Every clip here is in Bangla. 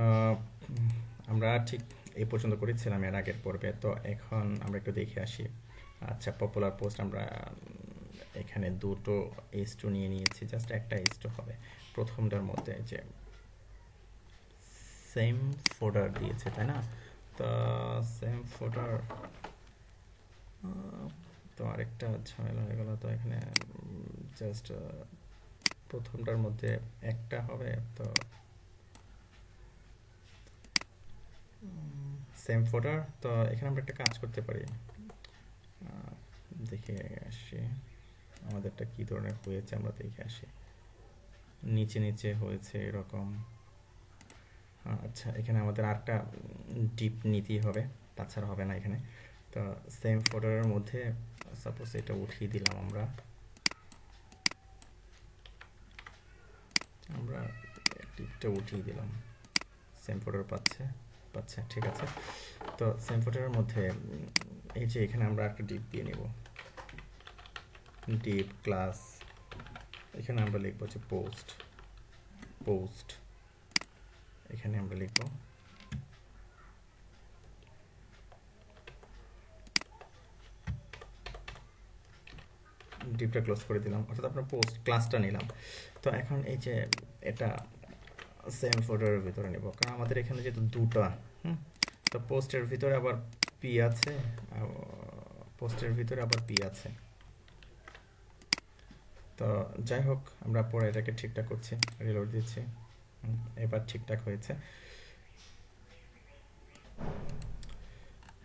আহ, আমরা ঠিক এই পর্যন্ত করেছিলাম এর আগের পর্বে, তো এখন আমরা একটু দেখে আসি। আচ্ছা, পপুলার পোস্ট আমরা এখানে দুটো S2 নিয়ে নিয়েছি, জাস্ট একটা S2 হবে প্রথমটার মধ্যে। যে সেম ফোল্ডার দিয়েছে তাই না, তো সেম ফোল্ডার, তো আরেকটা ঝামেলা হয়ে গেল। তো এখানে জাস্ট প্রথমটার মধ্যে একটা হবে, তো সেম ফোল্ডার। তো এখানে আমরা একটা কাজ করতে পারি, দেখে আসি আমাদেরটা কি ধরনের হয়েছে, আমরা দেখে আসি। নিচে নিচে হয়েছে এরকম। আচ্ছা, এখানে আমাদের আরেকটা ডিপ নিতেই হবে, তাছাড়া হবে না এখানে। তো সেম ফোল্ডারের মধ্যে সাপোজ এটা উঠিয়ে দিলাম, আমরা আমরা ডিপটা উঠিয়ে দিলাম। সেম ফোল্ডার পাচ্ছে পাচ্ছে ঠিক আছে। তো সেম ফোল্ডারের মধ্যে এই যে এখানে আমরা একটা ডিপ দিয়ে নেব, ডিপ ক্লাস। এখানে আমরা লিখবো যে পোস্ট পোস্ট এখানে আমরা লিখবো ডিপটা ক্লোজ করে দিলাম, অর্থাৎ আপনার পোস্ট ক্লাসটা নিলাম। তো এখন এই যে এটা সেম ফোল্ডারের ভিতরে নেব, কারণ আমাদের এখানে যেহেতু দুটো, তো পোস্টের ভিতরে আবার পি আছে, পোস্টের ভিতরে আবার পি আছে। তো যাই হোক, আমরা পরে এটাকে ঠিকঠাক করছি, রিলোড দিচ্ছি। এবার ঠিকঠাক হয়েছে।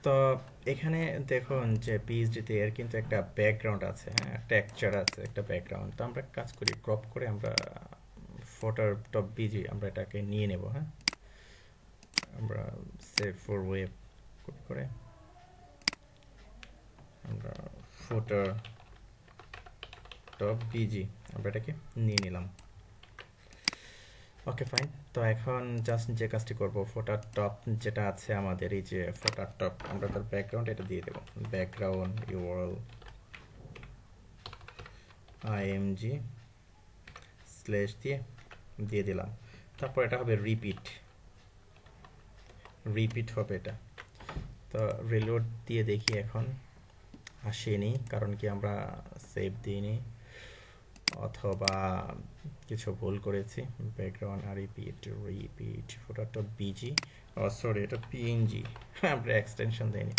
তো এখানে দেখুন যে পিএইচডিতে এর কিন্তু একটা ব্যাকগ্রাউন্ড আছে, হ্যাঁ, টেক্সচার আছে, একটা ব্যাকগ্রাউন্ড। তো আমরা কাজ করি, ক্রপ করে আমরা ফোটার টপ বিজি আমরা এটাকে নিয়ে নেব। হ্যাঁ, আমরা সেভ ফর ওয়েব কপি করে আমরা ফোটার টপ বিজি আমরা এটাকে নিয়ে নিলাম। Okay fine. তো এখন জাস্ট যে কাজটি করব, ফোটার টপ যেটা আছে আমাদের, এই যে ফোটার টপ, আমরা তার ব্যাকগ্রাউন্ড এটা দিয়ে দেবো, ব্যাকগ্রাউন্ড ইউআরএল img স্ল্যাশ দিয়ে দিয়ে দিলাম। তারপর এটা হবে রিপিট, রিপিট হবে এটা। তো রিলোড দিয়ে দেখি, এখন আসেনি, কারণ কি আমরা সেভ দিইনি অথবা কিছু ভুল করেছি। ব্যাকগ্রাউন্ড আর রিপিট রিপিট ফোটাটা বিজি, সরি এটা পিএনজি, আমরা এক্সটেনশন দেইনি,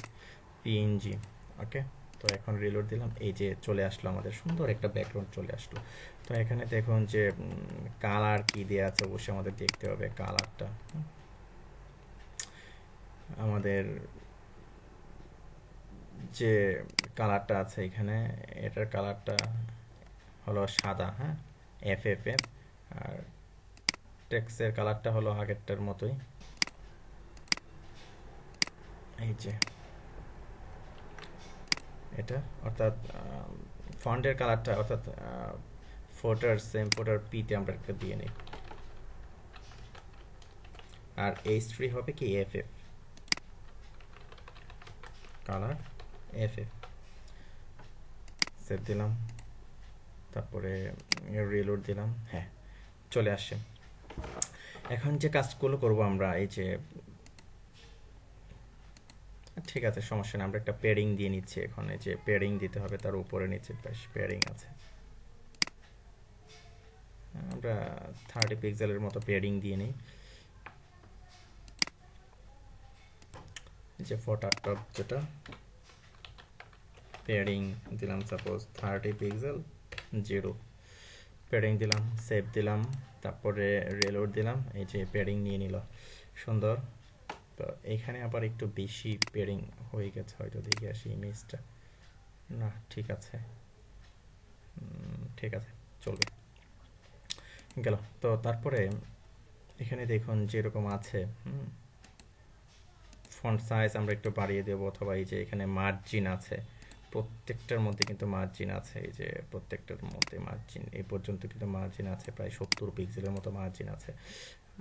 পিএনজি। ওকে, তো এখন রিলোড দিলাম, এই যে চলে আসলো, আমাদের সুন্দর একটা ব্যাকগ্রাউন্ড চলে আসলো। তো এখানে দেখুন যে কালার কি দেওয়া আছে, অবশ্যই আমাদের দেখতে হবে কালারটা। আমাদের যে কালারটা আছে এখানে, এটার কালারটা হলো সাদা, হ্যাঁ, এফ এফ এফ। আর টেক্সের কালারটা হলো আগেরটার মতোই, এই যে এটা, অর্থাৎ ফন্টের কালারটা, অর্থাৎ ফোটার সেম ফোটার পিতে আমরা একটা দিয়ে নিই। আর H3 হবে কি F F, colour F F. Save দিলাম, তারপরে রিলোড দিলাম, হ্যাঁ চলে আসছে। এখন যে কাজগুলো করব আমরা, এই যে ঠিক আছে সমস্যা নেই, আমরা একটা পেয়ারিং দিয়ে নিচ্ছি এখন। এই যে পেয়ারিং দিতে হবে, তার উপরে নিচে বেশ পেয়ারিং আছে, আমরা 30 পিক্সেলের মতো পেয়ারিং দিয়ে নিই। যে ফোটার টপ যেটা, পেয়ারিং দিলাম সাপোজ 30 পিক্সেল 0, পেয়ারিং দিলাম, সেভ দিলাম, তারপরে রিলোড দিলাম, এই যে পেয়ারিং নিয়ে নিল, সুন্দর। তো এখানে আবার একটু বেশি পেয়ারিং হয়ে গেছে হয়তো, দেখে আসি ইমেজটা। না ঠিক আছে, ঠিক আছে চলবে, গেল। তো তারপরে এখানে দেখুন যেরকম আছে, ফন্ট সাইজ আমরা একটু বাড়িয়ে দেবো, অথবা এই যে এখানে মার্জিন আছে, প্রত্যেকটার মধ্যে কিন্তু মার্জিন আছে, এই যে প্রত্যেকটার মধ্যে মার্জিন, এই পর্যন্ত কিন্তু মার্জিন আছে, প্রায় 70 পিক্সেলের মতো মার্জিন আছে।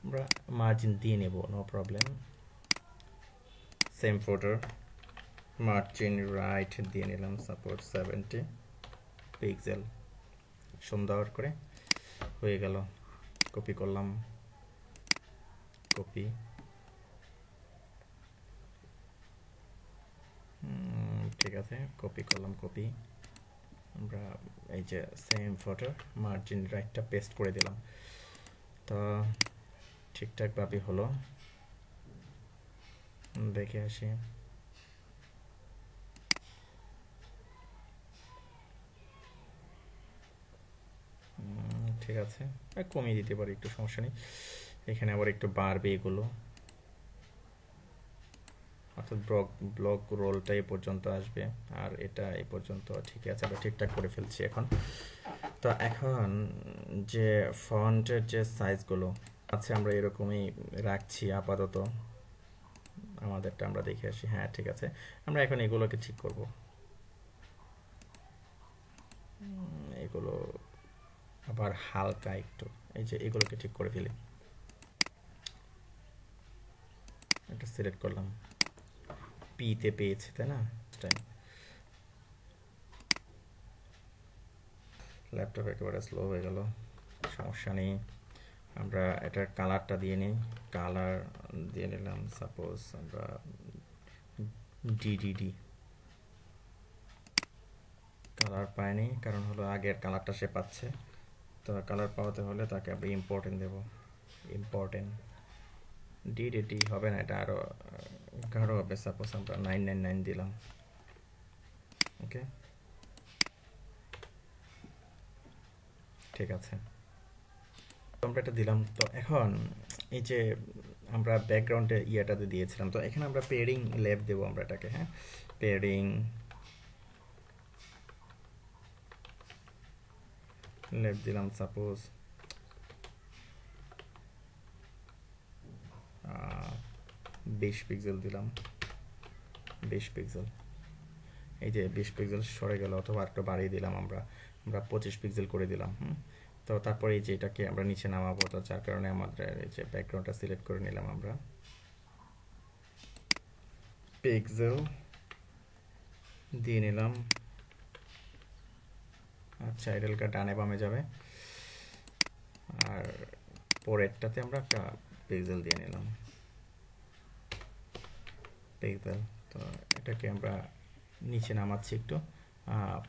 আমরা মার্জিন দিয়ে নেব, no problem. Same folder, margin right দিয়ে নিলাম, সাপোজ 70 পিক্সেল, সুন্দর করে হয়ে গেল। কপি করলাম, কপি, ঠিক আছে, কপি করলাম, কপি আমরা এই যে সেম ফটো মার্জিন রাইটটা পেস্ট করে দিলাম। তো ঠিকঠাকভাবে হলো, দেখে আসি। ঠিক আছে, কমিয়ে দিতে পারি, একটু সমস্যা নেই। এখানে আবার একটু বাড়বে এগুলো, অর্থাৎ ব্লক রোলটা এই পর্যন্ত আসবে, আর এটা এই পর্যন্ত। ঠিক আছে, আমরা ঠিকঠাক করে ফেলছি এখন। তো এখন যে ফন্টের যে সাইজগুলো আছে আমরা এরকমই রাখছি আপাতত, আমাদেরটা আমরা দেখে আসি। হ্যাঁ ঠিক আছে, আমরা এখন এগুলোকে ঠিক করব। এগুলো আবার হালকা একটু, এই যে এগুলোকে ঠিক করে ফেলি। এটা সিলেক্ট করলাম, পিতে পেয়েছি তাই না? ল্যাপটপ একেবারে স্লো হয়ে গেল, সমস্যা নেই। আমরা এটার কালারটা দিয়ে নিই, কালার দিয়ে নিলাম, সাপোজ আমরা ডিডিডি। কালার পায়নি, কারণ হলো আগের কালারটা সে পাচ্ছে। তো কালার পাওয়াতে হলে তাকে আমরা ইম্পর্টেন্ট দেব, ইম্পর্টেন্ট। ডিডিডি হবে না, এটা আরও গাঢ় হবে। সাপোজ আমরা 999 দিলাম। ওকে, ঠিক আছে, আমরা এটা দিলাম। তো এখন এই যে আমরা ব্যাকগ্রাউন্ডে ইয়েটাতে দিয়েছিলাম, তো এখানে আমরা পেয়ারিং লেফ দেবো আমরা এটাকে। হ্যাঁ, পেয়ারিং লেফ দিলাম, সাপোজ 20 পিক্সেল দিলাম, 20 পিক্সেল। এই যে 20 পিক্সেল সরে গেল, অথবা একটু বাড়িয়ে দিলাম আমরা 25 পিক্সেল করে দিলাম। তো তারপরে এই যে এটাকে আমরা নিচে নামাবো, তো যার কারণে আমাদের এই যে ব্যাকগ্রাউন্ডটা সিলেক্ট করে নিলাম আমরা, পিক্সেল দিয়ে নিলাম। আচ্ছা, এডেলটা ডানে বামে যাবে, আর পরেরটাতে আমরা একটা পিক্সেল দিয়ে নিলাম, পিক্সেল। তো এটাকে আমরা নিচে নামাচ্ছি একটু,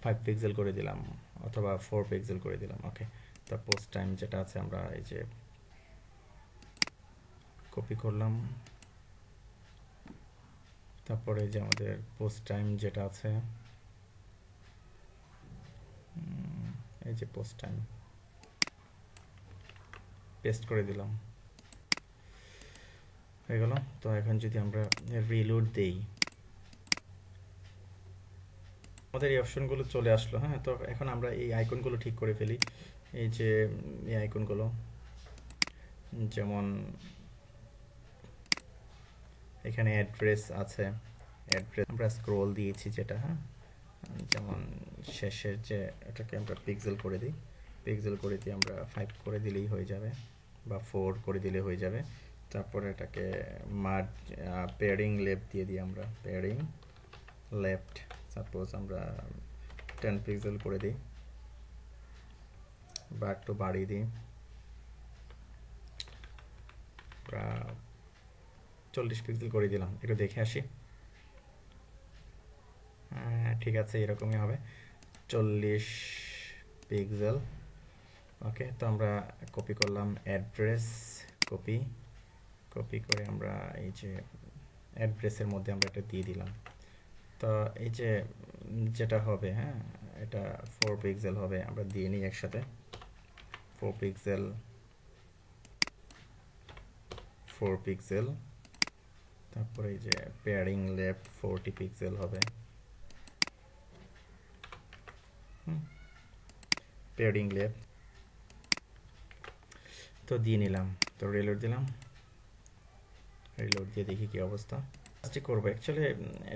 5 পিক্সেল করে দিলাম, অথবা 4 পিক্সেল করে দিলাম। ওকে, তো পোস্ট টাইম যেটা আছে আমরা এই যে কপি করলাম, তারপরে যে আমাদের পোস্ট টাইম যেটা আছে, এই যে পোস্ট টাইম পেস্ট করে দিলাম, হয়ে গেল। তো এখন যদি আমরা রিলোড দেই, আমাদের এই অপশনগুলো চলে আসলো। হ্যাঁ, তো এখন আমরা এই আইকনগুলো ঠিক করে ফেলি। এই যে এই আইকনগুলো, যেমন এখানে অ্যাড্রেস আছে, অ্যাড্রেস আমরা স্ক্রল দিয়েছি যেটা, হ্যাঁ, যেমন শেষের যে এটাকে আমরা পিক্সেল করে দিই, পিক্সেল করে দিয়ে আমরা 5 করে দিলেই হয়ে যাবে, বা 4 করে দিলে হয়ে যাবে। তারপরে এটাকে মার্জ পেয়ারিং লেফট দিয়ে দিই আমরা, পেয়ারিং লেফট, সাপোজ আমরা 10 পিক্সেল করে দিই, বা একটু বাড়িয়ে দিই, আমরা 40 পিক্সেল করে দিলাম। একটু দেখে আসি। ঠিক আছে, এরকমই হবে, 40 পিক্সেল। ওকে, তো আমরা কপি করলাম অ্যাড্রেস, কপি কপি করে আমরা এই যে অ্যাড্রেসের মধ্যে আমরা এটা দিয়ে দিলাম। তো এই যে যেটা হবে, হ্যাঁ, এটা 4 পিক্সেল হবে, আমরা দিয়ে নিই একসাথে 4 পিক্সেল, 4 পিক্সেল। তারপরে এই যে পেয়ারিং লেফট 40 পিক্সেল হবে, পেয়ারিং লেফট। তো দিয়ে নিলাম, তো রিলোড দিলাম, রিলোড দিয়ে দেখি কি অবস্থা। কাজটি করবো অ্যাকচুয়ালি,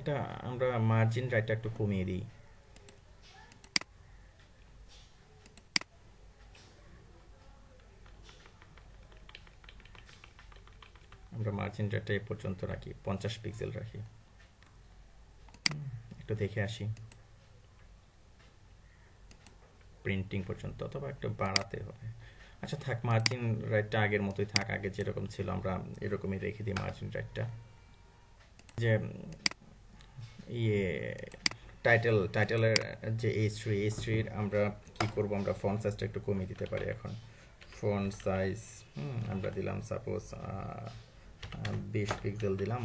এটা আমরা মার্জিন রাইটটা একটু কমিয়ে দিই। আমরা মার্জিন রাইটটা এ পর্যন্ত রাখি, 50 পিক্সেল রাখি। একটু দেখে আসি প্রিন্টিং পর্যন্ত, অথবা একটু বাড়াতে হবে, আচ্ছা থাক, মার্জিন রাইটটা আগের মতোই থাক, আগে যেরকম ছিল আমরা এরকমই রেখে দিই মার্জিন রাইটটা। যে ইয়ে টাইটেলের যে H3 আমরা কি করব, আমরা ফন্ট সাইজটা একটু কমিয়ে দিতে পারি এখন। ফন্ট সাইজ আমরা দিলাম সাপোজ 20 পিক্সেল দিলাম।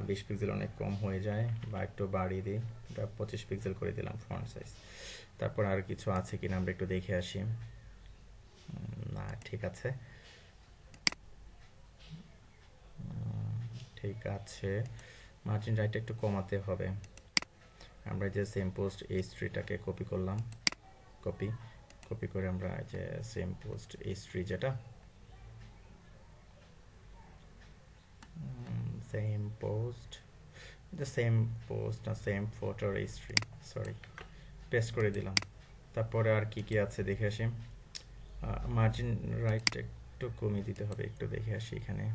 20 পিক্সেল অনেক কম হয়ে যায়, বা একটু বাড়িয়ে দিই, এটা 25 পিক্সেল করে দিলাম ফন্ট সাইজ। তারপর আর কিছু আছে কিনা আমরা একটু দেখে আসি। না ঠিক আছে, ঠিক আছে, মার্জিন রাইটটা একটু কমাতে হবে। আমরা যে সেম পোস্ট H3টাকে কপি করলাম, কপি করে আমরা যে সেম পোস্ট H3 যেটা সেম পোস্ট না সেম ফটোর H3, সরি, পেস্ট করে দিলাম। তারপরে আর কি কি আছে দেখে আসি। মার্জিন রাইট একটু কমিয়ে দিতে হবে, একটু দেখে আসি এখানে।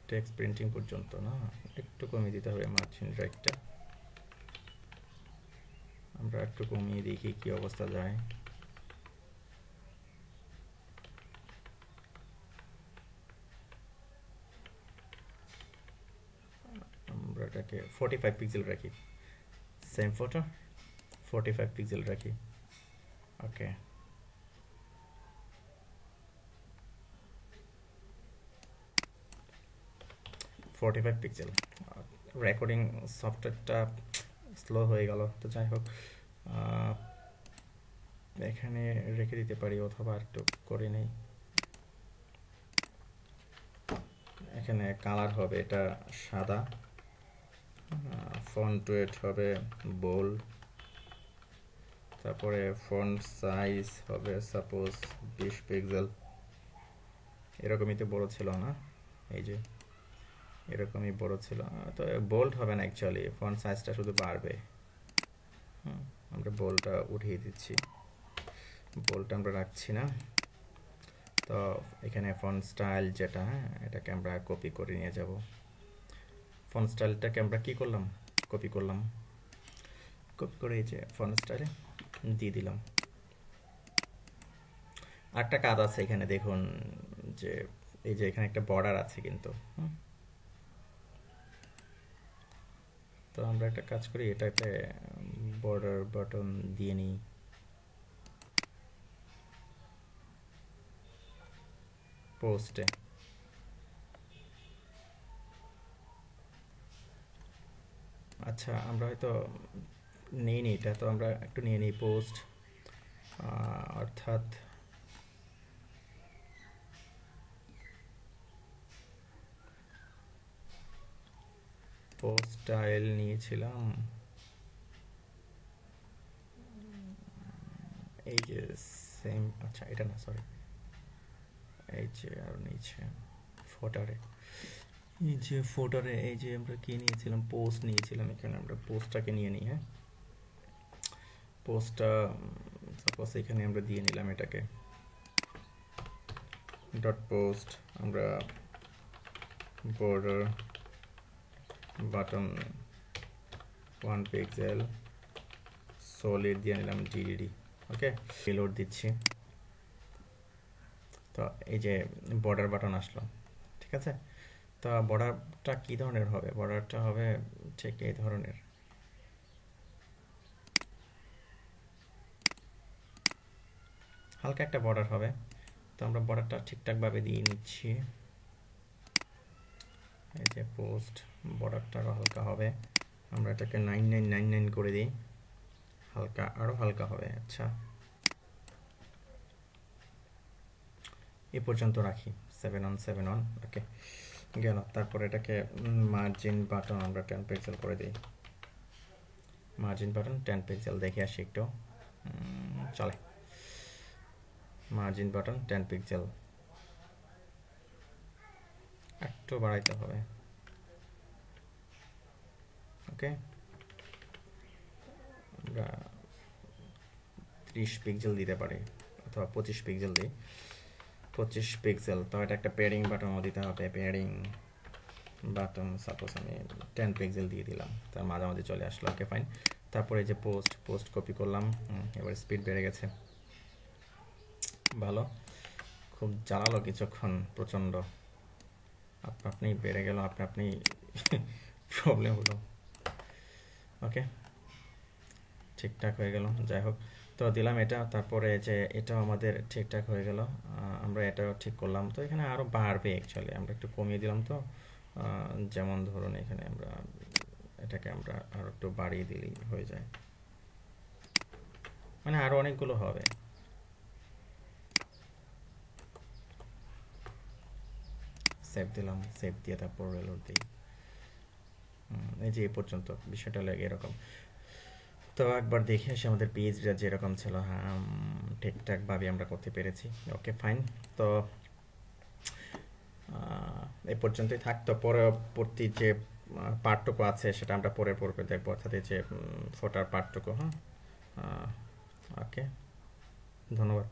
টেক্সট প্রিন্টিং পর্যন্ত না, একটু কমিয়ে দিতে হবে মার্জিন রাইটটা। আমরা একটু কমিয়ে দেখি কি অবস্থা যায়। আমরা এটাকে 45 পিক্সেল রাখি, সেম ফটো 45 পিক্সেল রাখি। ওকে, 45 পিক্সেল। রেকর্ডিং সফটওয়্যারটা স্লো হয়ে গেল, তো যাই হোক এখানে রেখে দিতে পারি, অথবা একটু করে নেই। এখানে কালার হবে এটা সাদা, ফন্ট ওয়েট হবে বোল্ড, তারপরে ফন্ট সাইজ হবে সাপোজ 20 পিক্সেল। এরকমই তো বড় ছিল না, এই যে এরকমই বড় ছিল, তো বোল্ড হবে না অ্যাকচুয়ালি, ফন্ট সাইজটা শুধু বাড়বে। আমরা বোল্ডটা উঠিয়ে দিচ্ছি, বোল্ডটা আমরা রাখছি না। তো এখানে ফন্ট স্টাইল যেটা, এটাকে আমরা কপি করে নিয়ে যাব। ফন্ট স্টাইলটাকে আমরা কি করলাম, কপি করলাম, কপি করে এই যে ফন্ট স্টাইলে দিয়ে দিলাম। আরেকটা কাজ আছে এখানে দেখুন, যে এই যে এখানে একটা বর্ডার আছে কিন্তু, তো আমরা একটা কাজ করি, এটাতে বর্ডার বাটন দিয়ে নিই। পোস্টে আচ্ছা আমরা হয়তো নেই নি, এটা তো আমরা একটু নিয়ে নিই পোস্ট, অর্থাৎ পোস্ট স্টাইল নিয়েছিলাম, এই যে সেম, আচ্ছা এটা না সরি, এই যে আর নিচে ফোটারে, এই যে ফোটারে এই যে আমরা কি নিয়েছিলাম, পোস্ট নিয়েছিলাম, এখানে আমরা পোস্টটাকে নিয়ে নিই। হ্যাঁ, পোস্টটা সাপোজ এখানে আমরা দিয়ে নিলাম এটাকে ডট পোস্ট, আমরা বর্ডার বাটন 1 পিক্সেল সলিড দিয়ে নিলাম ডিডিডি। ওকে, রিলোড দিচ্ছি, তো এই যে বর্ডার বাটন আসলো, ঠিক আছে। তো বর্ডারটা কি ধরনের হবে, বর্ডারটা হবে ঠিক এই ধরনের, হালকা একটা বর্ডার হবে। তো আমরা বর্ডারটা ঠিকঠাকভাবে দিয়ে নিচ্ছি। এই যে পোস্ট বর্ডারটা হালকা হবে, আমরা এটাকে 9999 করে দিই, হালকা আরো হালকা হবে। আচ্ছা এ পর্যন্ত রাখি, 7 on 7 on। ওকে গেল। তারপর এটাকে মার্জিন বাটন আমরা 10 পিক্সেল করে দিই, মার্জিন বাটন 10 পিক্সেল, দেখে আসি একটু, চলে। মার্জিন বাটন 10 পিক্সেল, একটু বাড়াইতে হবে। ওকে, আমরা 30 পিক্সেল দিতে পারি, অথবা 25 পিক্সেল দিই, 25 পিক্সেল। তো এটা একটা প্যাডিং বাটনও দিতে হবে, প্যাডিং বাটন সাপোজ আমি 10 পিক্সেল দিয়ে দিলাম, তার মাঝামাঝি চলে আসলো। ওকে ফাইন, তারপরে যে পোস্ট পোস্ট কপি করলাম, এবার স্পিড বেড়ে গেছে, ভালো। খুব জ্বালালো কিছুক্ষণ প্রচণ্ড, আপনা আপনি বেড়ে গেল, আপনা আপনি প্রবলেম হলো। ওকে, ঠিকঠাক হয়ে গেল, যাই হোক। তো দিলাম এটা, তারপরে যে এটাও আমাদের ঠিকঠাক হয়ে গেল, আমরা এটাও ঠিক করলাম। তো এখানে আরও বাড়বে অ্যাকচুয়ালি, আমরা একটু কমিয়ে দিলাম। তো যেমন ধরুন এখানে আমরা এটাকে আমরা আরও একটু বাড়িয়ে দিলেই হয়ে যায়, মানে আরও অনেকগুলো হবে। সেভ দিলাম, সেভ দিয়ে তারপর রেলোড দিই। এই যে এ পর্যন্ত বিষয়টা লাগে এরকম। তো একবার দেখে আসি আমাদের পেজটা যেরকম ছিল, হ্যাঁ ঠিকঠাকভাবে আমরা করতে পেরেছি। Okay fine. তো এই পর্যন্তই থাকতো, পরবর্তী যে পার্টটুকু আছে সেটা আমরা পরে পড়বে দেখবো, অর্থাৎ এই যে ফোটার পার্টটুকু। হ্যাঁ, ওকে, ধন্যবাদ।